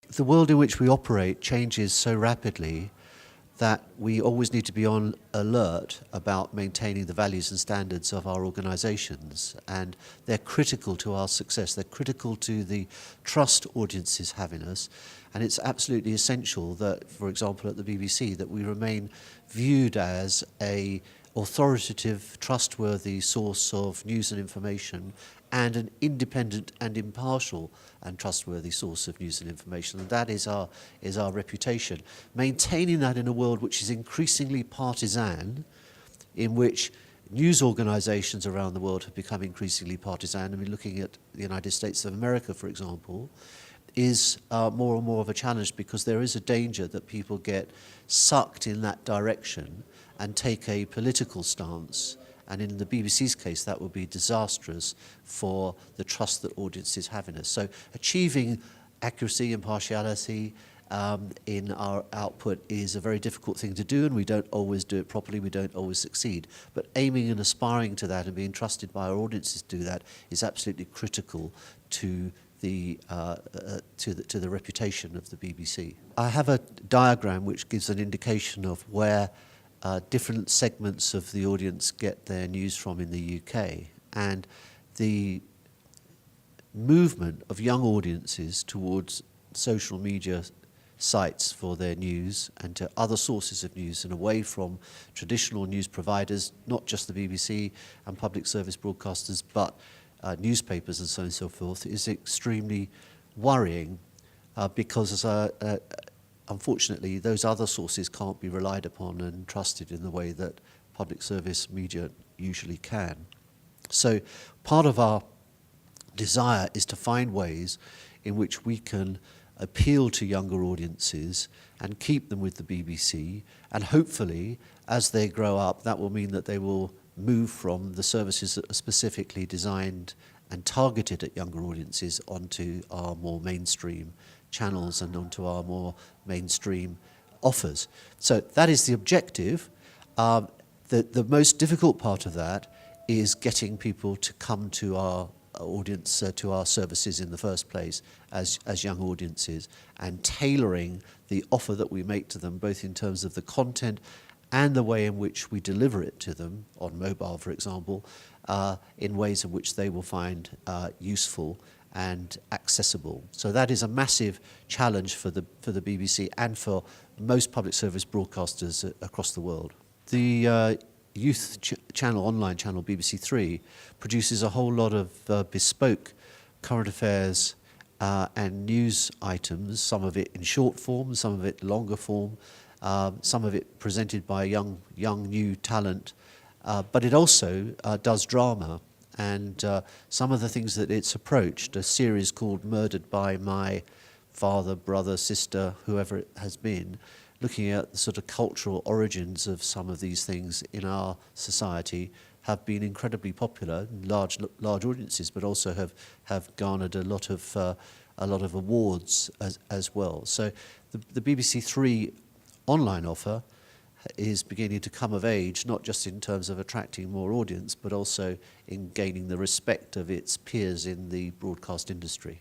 The world in which we operate changes so rapidly that we always need to be on alert about maintaining the values and standards of our organizations, and they're critical to our success. They're critical to the trust audiences have in us, and it's absolutely essential that, for example, at the BBC, that we remain viewed as a authoritative, trustworthy source of news and information, and an independent and impartial and trustworthy source of news and information. And that is our reputation. Maintaining that in a world which is increasingly partisan, in which news organizations around the world have become increasingly partisan. I mean, looking at the United States of America, for example, is more and more of a challenge, because there is a danger that people get sucked in that direction and take a political stance. And in the BBC's case, that would be disastrous for the trust that audiences have in us. So achieving accuracy, impartiality in our output is a very difficult thing to do, and we don't always do it properly, we don't always succeed. But aiming and aspiring to that and being trusted by our audiences to do that is absolutely critical to the reputation of the BBC. I have a diagram which gives an indication of where different segments of the audience get their news from in the UK, and the movement of young audiences towards social media sites for their news and to other sources of news and away from traditional news providers, not just the BBC and public service broadcasters, but newspapers and so on and so forth, is extremely worrying because unfortunately, those other sources can't be relied upon and trusted in the way that public service media usually can. So part of our desire is to find ways in which we can appeal to younger audiences and keep them with the BBC, and hopefully, as they grow up, that will mean that they will move from the services that are specifically designed and targeted at younger audiences onto our more mainstream channels and onto our more mainstream offers. So that is the objective. The most difficult part of that is getting people to come to our audience, to our services in the first place as young audiences, and tailoring the offer that we make to them, both in terms of the content and the way in which we deliver it to them, on mobile, for example, in ways in which they will find useful and accessible. So that is a massive challenge for the BBC and for most public service broadcasters across the world. The youth online channel BBC Three produces a whole lot of bespoke current affairs and news items, some of it in short form, some of it longer form, some of it presented by young new talent, but it also does drama. And some of the things that it's approached, a series called Murdered by My Father, Brother, Sister, whoever it has been, looking at the sort of cultural origins of some of these things in our society, have been incredibly popular, large audiences, but also have garnered a lot of awards as well. So the BBC Three online offer is beginning to come of age, not just in terms of attracting more audience, but also in gaining the respect of its peers in the broadcast industry.